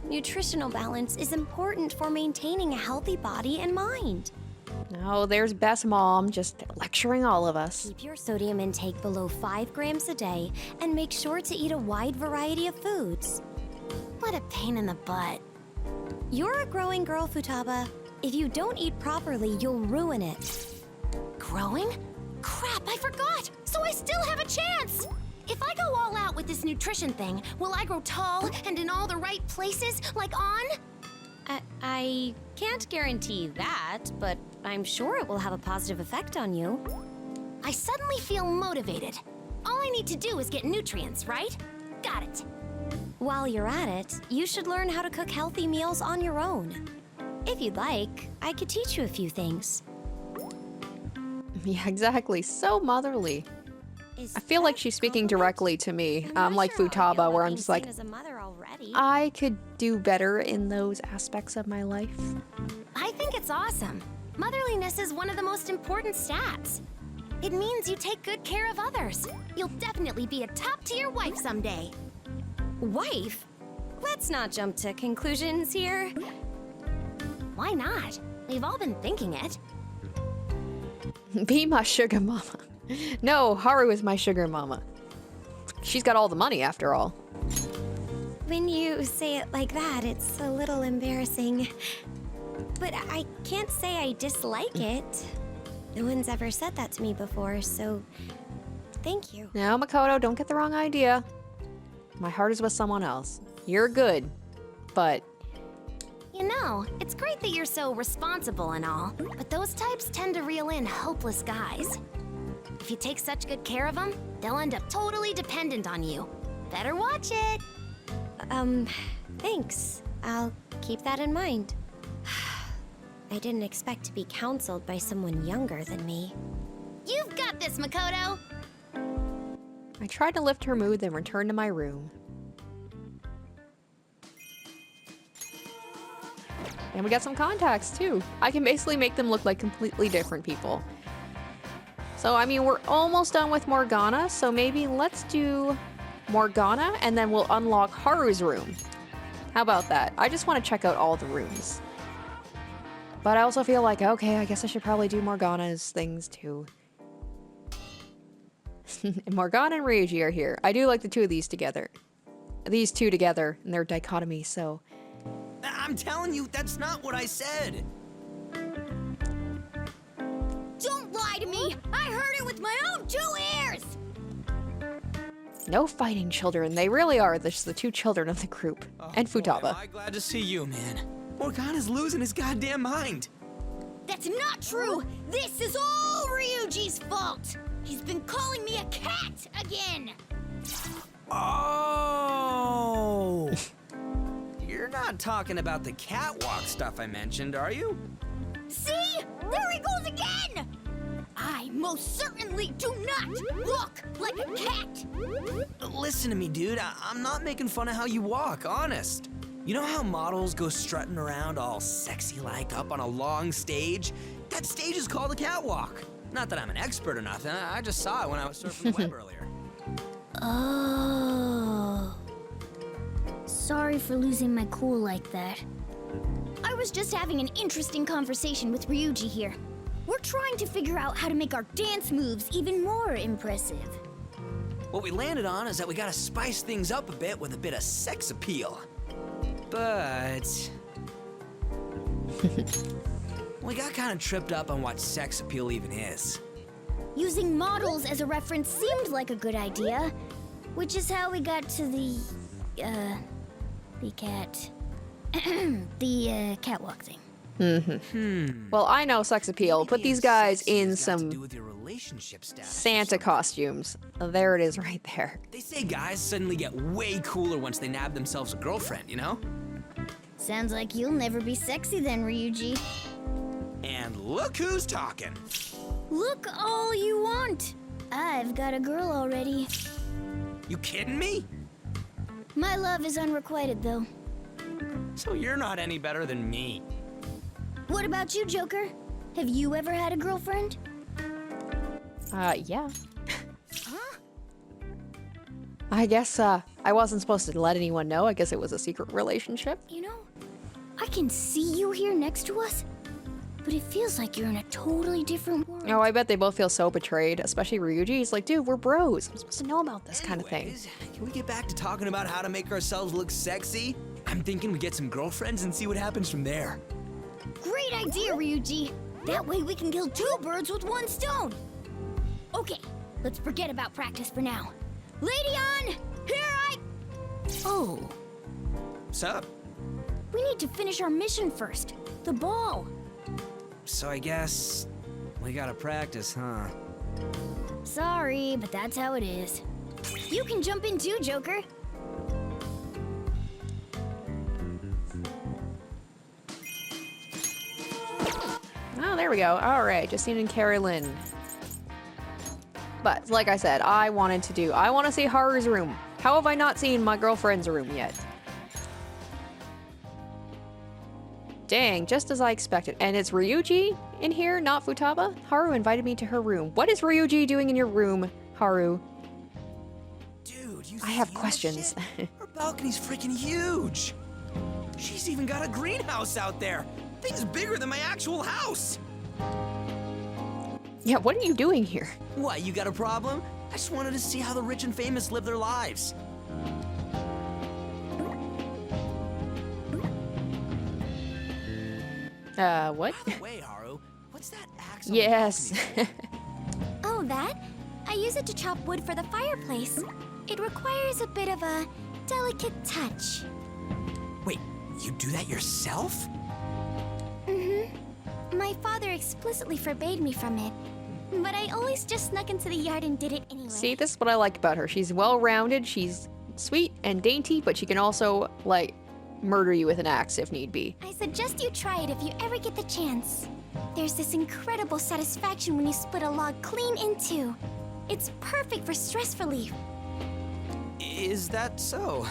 Nutritional balance is important for maintaining a healthy body and mind. Oh, there's Best Mom just lecturing all of us. Keep your sodium intake below 5 grams a day and make sure to eat a wide variety of foods. What a pain in the butt. You're a growing girl, Futaba. If you don't eat properly, you'll ruin it. Growing? Crap, I forgot! So I still have a chance! If I go all out with this nutrition thing, will I grow tall and in all the right places, like On? I can't guarantee that, but I'm sure it will have a positive effect on you. I suddenly feel motivated. All I need to do is get nutrients, right? Got it. While you're at it, you should learn how to cook healthy meals on your own. If you'd like, I could teach you a few things. Yeah, exactly. So motherly. I feel like she's speaking directly to me, like Futaba, where I'm just like, I could do better in those aspects of my life. I think it's awesome. Motherliness is one of the most important stats. It means you take good care of others. You'll definitely be a top-tier wife someday. Wife? Let's not jump to conclusions here. Why not? We've all been thinking it. Be my sugar mama. No, Haru is my sugar mama. She's got all the money after all. When you say it like that, it's a little embarrassing. But I can't say I dislike it. No one's ever said that to me before, so thank you. Now, Makoto, don't get the wrong idea. My heart is with someone else. You're good, but... You know, it's great that you're so responsible and all, but those types tend to reel in hopeless guys. If you take such good care of them, they'll end up totally dependent on you. Better watch it. Thanks. I'll keep that in mind. I didn't expect to be counseled by someone younger than me. You've got this, Makoto! I tried to lift her mood, then returned to my room. And we got some contacts, too. I can basically make them look like completely different people. So, I mean, we're almost done with Morgana, so maybe let's do Morgana, and then we'll unlock Haru's room. How about that? I just want to check out all the rooms. But I also feel like, okay, I guess I should probably do Morgana's things, too. Morgana and Ryuji are here. I do like the two of these together. These two together, and their dichotomy, so... I'm telling you, that's not what I said. Don't lie to me! I heard it with my own 2 ears! No fighting children. They really are just the two children of the group. And Futaba. Boy, am I glad to see you, man. Morgana's losing his goddamn mind. That's not true! This is all Ryuji's fault! He's been calling me a cat again! Oh! You're not talking about the catwalk stuff I mentioned, are you? See? There he goes again! I most certainly do not look like a cat! Listen to me, dude. I'm not making fun of how you walk, honest. You know how models go strutting around all sexy-like up on a long stage? That stage is called a catwalk. Not that I'm an expert or nothing. I just saw it when I was surfing the web earlier. Oh. Sorry for losing my cool like that. I was just having an interesting conversation with Ryuji here. We're trying to figure out how to make our dance moves even more impressive. What we landed on is that we gotta spice things up a bit with a bit of sex appeal. But... we got kind of tripped up on what sex appeal even is. Using models as a reference seemed like a good idea, which is how we got to the catwalk thing. Well, I know sex appeal. Put these guys in some Santa costumes. There it is right there. They say guys suddenly get way cooler once they nab themselves a girlfriend, you know? Sounds like you'll never be sexy then, Ryuji. And look who's talking. Look all you want. I've got a girl already. You kidding me? My love is unrequited, though. So you're not any better than me. What about you, Joker? Have you ever had a girlfriend? Yeah. Huh? I guess I wasn't supposed to let anyone know. I guess it was a secret relationship. You know, I can see you here next to us, but it feels like you're in a totally different world. Oh, I bet they both feel so betrayed, especially Ryuji. He's like, dude, we're bros. I'm supposed to know about this kind of thing. Anyways, can we get back to talking about how to make ourselves look sexy? I'm thinking we get some girlfriends and see what happens from there. Great idea, Ryuji. That way we can kill 2 birds with 1 stone. Okay, let's forget about practice for now. Lady on, here I... Oh, What's up? we need to finish our mission first. The ball. So I guess we gotta practice, huh? Sorry, but that's how it is. You can jump in too, Joker. Oh, there we go. All right, Justine and Carolyn. But like I said, I want to see Haru's room. How have I not seen my girlfriend's room yet? Dang, just as I expected. And it's Ryuji in here, not Futaba? Haru invited me to her room. What is Ryuji doing in your room, Haru? Dude, you I have see that questions. shit? Her balcony's freaking huge. She's even got a greenhouse out there. Thing's bigger than my actual house. Yeah, what are you doing here? What, you got a problem? I just wanted to see how the rich and famous live their lives. What? By the way, Haru, what's that axe on Yes. the balcony? Oh, that? I use it to chop wood for the fireplace. It requires a bit of a delicate touch. Wait, you do that yourself? My father explicitly forbade me from it, but I always just snuck into the yard and did it anyway. See, this is what I like about her. She's well-rounded, she's sweet and dainty, but she can also, like, murder you with an axe if need be. I suggest you try it if you ever get the chance. There's this incredible satisfaction when you split a log clean in 2. It's perfect for stress relief. Is that so?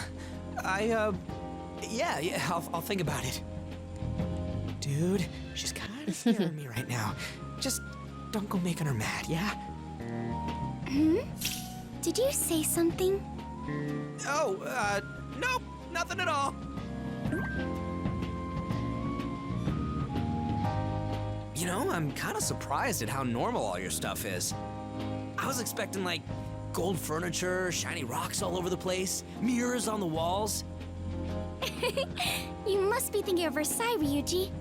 Yeah, I'll think about it. Dude, she's kind of scaring me right now. Just don't go making her mad, yeah? Did you say something? Oh, nope, nothing at all. You know, I'm kind of surprised at how normal all your stuff is. I was expecting, like, gold furniture, shiny rocks all over the place, mirrors on the walls. You must be thinking of Versailles, Ryuji.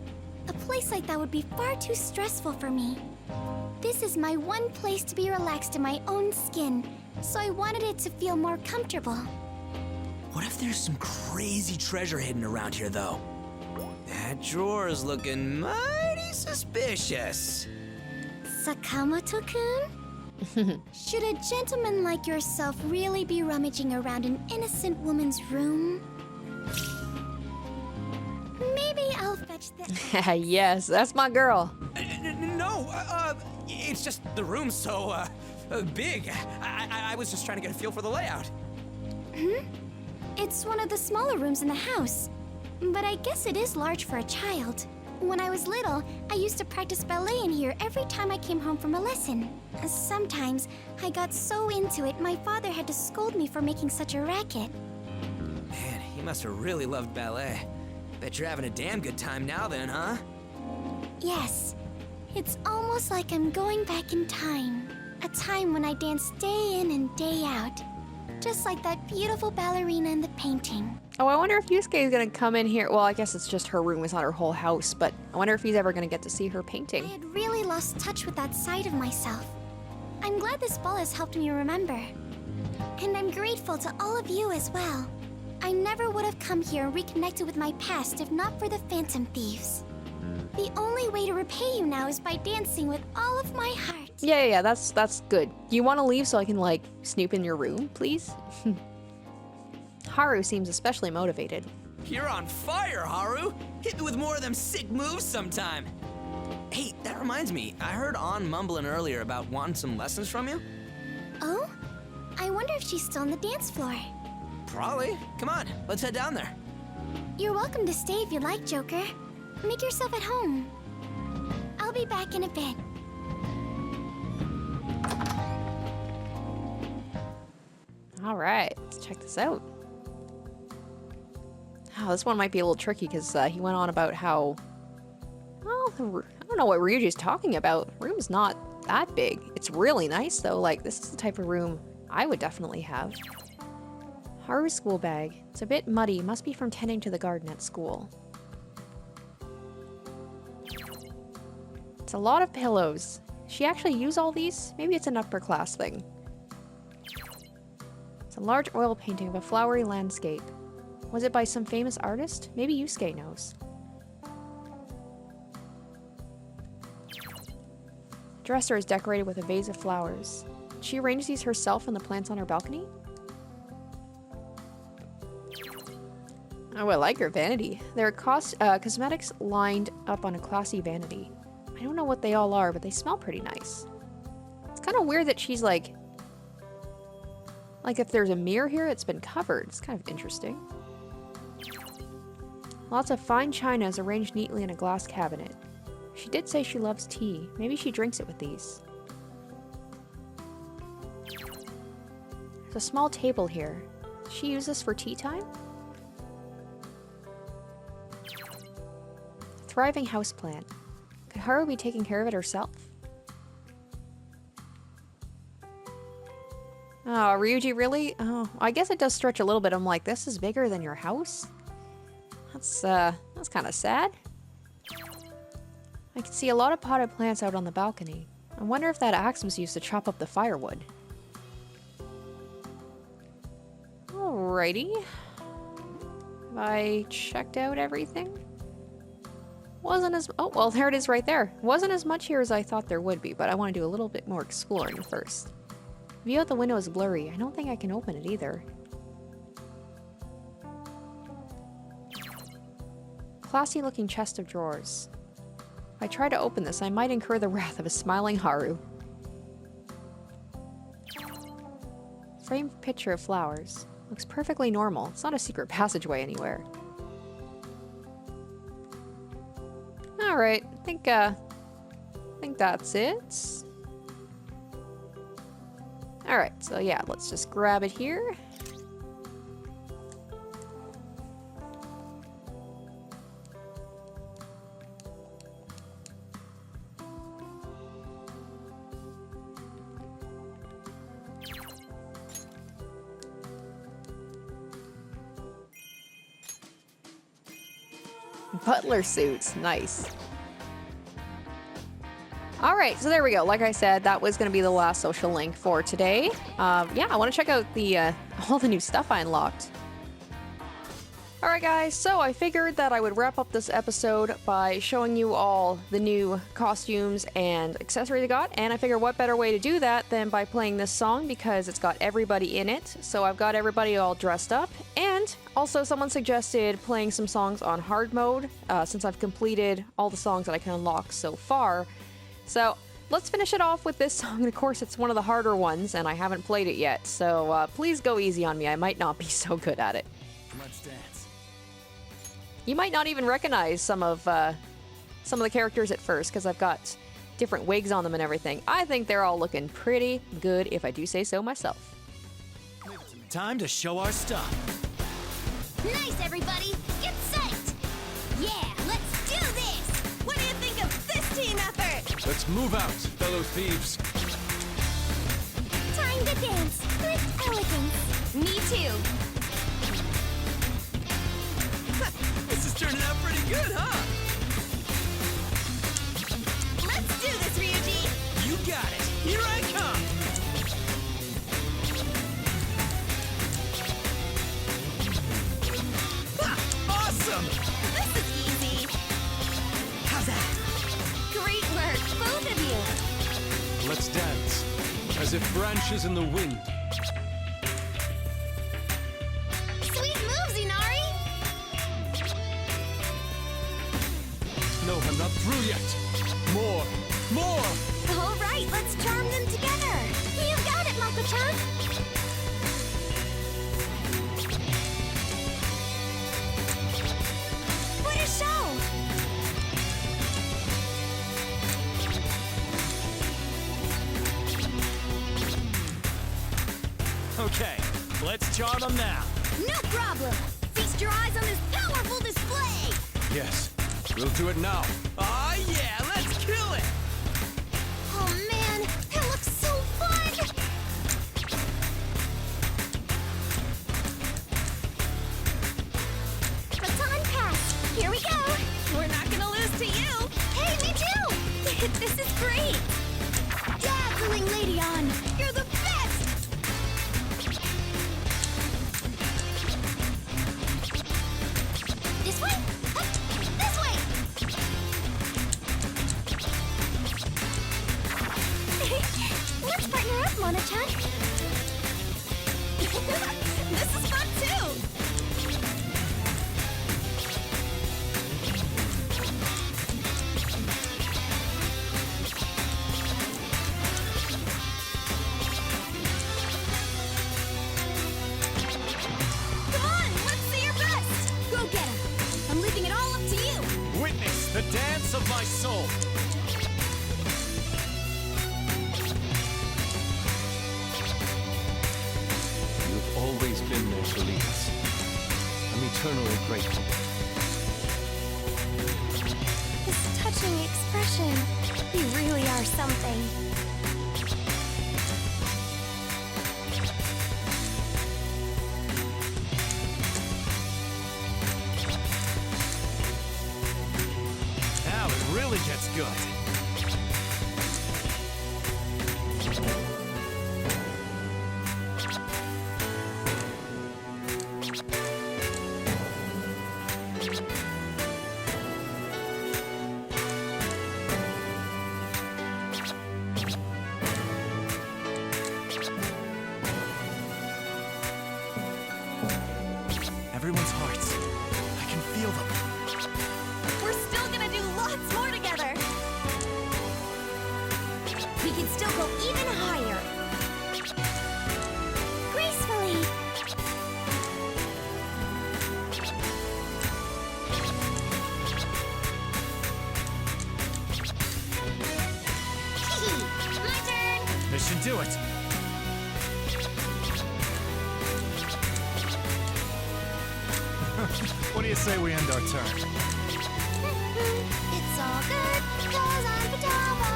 A place like that would be far too stressful for me. This is my one place to be relaxed in my own skin, so I wanted it to feel more comfortable. What if there's some crazy treasure hidden around here, though? That drawer is looking mighty suspicious. Sakamoto-kun? Should a gentleman like yourself really be rummaging around an innocent woman's room? Maybe I'll fetch the... Yes, that's my girl. No, it's just the room's so, big. I was just trying to get a feel for the layout. It's one of the smaller rooms in the house, but I guess it is large for a child. When I was little, I used to practice ballet in here every time I came home from a lesson. Sometimes, I got so into it, my father had to scold me for making such a racket. Man, he must have really loved ballet. Bet you're having a damn good time now then, huh? Yes, it's almost like I'm going back in time. A time when I danced day in and day out. Just like that beautiful ballerina in the painting. Oh, I wonder if Yusuke is gonna come in here. Well, I guess it's just her room, it's not her whole house, but I wonder if he's ever gonna get to see her I painting. had really lost touch with that side of myself. I'm glad this ball has helped me remember. And I'm grateful to all of you as well. I never would have come here and reconnected with my past if not for the Phantom Thieves. The only way to repay you now is by dancing with all of my heart. Yeah, that's good. You want to leave so I can, like, snoop in your room, please? Haru seems especially motivated. You're on fire, Haru! Hit me with more of them sick moves sometime! Hey, that reminds me, I heard An mumbling earlier about wanting some lessons from you. Oh? I wonder if she's still on the dance floor. Probably. Come on, let's head down there. You're welcome to stay if you like, Joker. Make yourself at home. I'll be back in a bit. All right, let's check this out. Oh, this one might be a little tricky because he went on about how... Well, I don't know what Ryuji's talking about. Room's not that big. It's really nice, though. Like, this is the type of room I would definitely have. Haru's school bag. It's a bit muddy. Must be from tending to the garden at school. It's a lot of pillows. She actually use all these? Maybe it's an upper class thing. It's a large oil painting of a flowery landscape. Was it by some famous artist? Maybe Yusuke knows. The dresser is decorated with a vase of flowers. Did she arrange these herself in the plants on her balcony? Oh, I like her vanity. There are cosmetics lined up on a classy vanity. I don't know what they all are, but they smell pretty nice. It's kind of weird that she's like if there's a mirror here, it's been covered. It's kind of interesting. Lots of fine china is arranged neatly in a glass cabinet. She did say she loves tea. Maybe she drinks it with these. There's a small table here. Does she use this for tea time? Thriving houseplant. Could Haru be taking care of it herself? Oh, Ryuji, really? Oh, I guess it does stretch a little bit. I'm like, this is bigger than your house? That's kind of sad. I can see a lot of potted plants out on the balcony. I wonder if that axe was used to chop up the firewood. Alrighty. Have I checked out everything? Wasn't as... Oh, well, there it is right there. Wasn't as much here as I thought there would be, but I want to do a little bit more exploring first. View out the window is blurry. I don't think I can open it either. Classy looking chest of drawers. If I try to open this, I might incur the wrath of a smiling Haru. Framed picture of flowers. Looks perfectly normal. It's not a secret passageway anywhere. Alright, I think that's it. Alright, so yeah, let's just grab it here. Butler suits, nice. Alright, so there we go. Like I said, that was going to be the last social link for today. Yeah, I want to check out the all the new stuff I unlocked. Alright guys, so I figured that I would wrap up this episode by showing you all the new costumes and accessories I got, and I figured what better way to do that than by playing this song because it's got everybody in it. So I've got everybody all dressed up, and also someone suggested playing some songs on hard mode since I've completed all the songs that I can unlock so far. So let's finish it off with this song, and of course it's one of the harder ones and I haven't played it yet, so please go easy on me, I might not be so good at it. Let's dance. You might not even recognize some of the characters at first because I've got different wigs on them and everything. I think they're all looking pretty good if I do say so myself. Time to show our stuff. Nice, everybody! Get psyched! Yeah, let's do this! What do you think of this team effort? Let's move out, fellow thieves. Time to dance with elegance. Me too. This is turning out pretty good, huh? Let's do this, Ryuji. You got it. Here I come. Awesome. This is easy. How's that? Great work, both of you. Let's dance, as if branches in the wind. Sweet moves, Inari! No, I'm not through yet. More, more! All right, let's charm them together. You got it, Mako-chan! What a show! Okay, let's charm them now. No problem! Feet feast your eyes on this powerful display! Yes, we'll do it now. Aw, yeah, let's kill it! Oh man, that looks so fun! Baton pass! Here we go! We're not gonna lose to you! Hey, me too! This is great! Dazzling Lady On! You're the best! This way? Up, this way! Let's partner up, Mona-chan. This is fun too! Come on, let's see your best! Go get him! I'm leaving it all up to you! Witness the dance of my soul. You've always been there to lead us. I'm eternally grateful. This touching expression. You really are something. Now it really gets good. Everyone's hearts. I can feel them. We're still gonna do lots more together! We can still go even higher. Gracefully. My turn! This should do it. What do you say we end our turn? It's all good, 'cause I'm Pajama!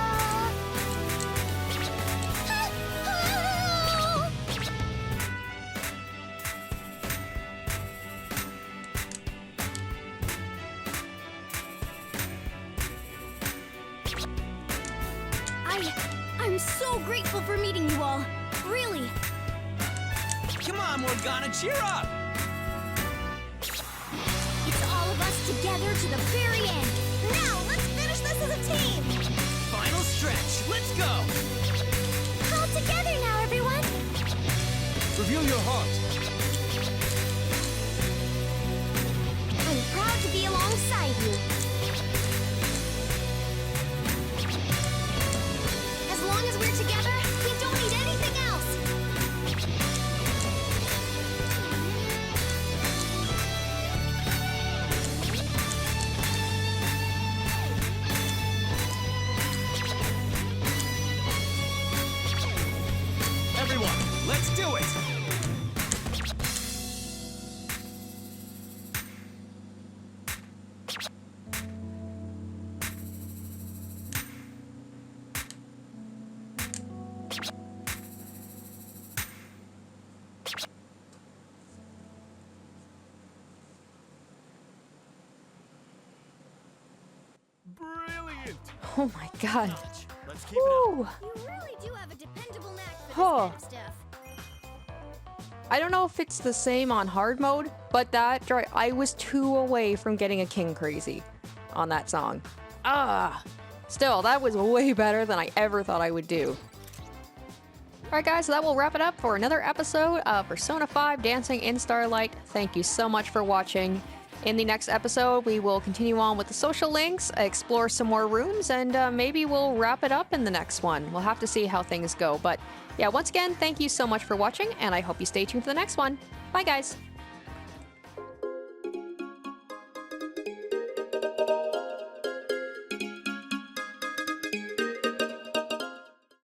I'm so grateful for meeting you all. Really. Come on, Morgana, cheer up! It's all of us together to the very end. Now, let's finish this as a team! Final stretch, let's go! All together now, everyone. Reveal your heart. I'm proud to be alongside you. As long as we're together, we don't need anything else. Everyone, let's do it! Brilliant. Oh my god. Let's keep Woo. You really do have a dependable knack for this Huh. kind of stuff. I don't know if it's the same on hard mode, but I was 2 away from getting a king crazy on that song. Still, that was way better than I ever thought I would do. Alright guys, so that will wrap it up for another episode of Persona 5 Dancing in Starlight. Thank you so much for watching. In the next episode, we will continue on with the social links, explore some more rooms, and maybe we'll wrap it up in the next one. We'll have to see how things go. But yeah, once again, thank you so much for watching, and I hope you stay tuned for the next one. Bye guys!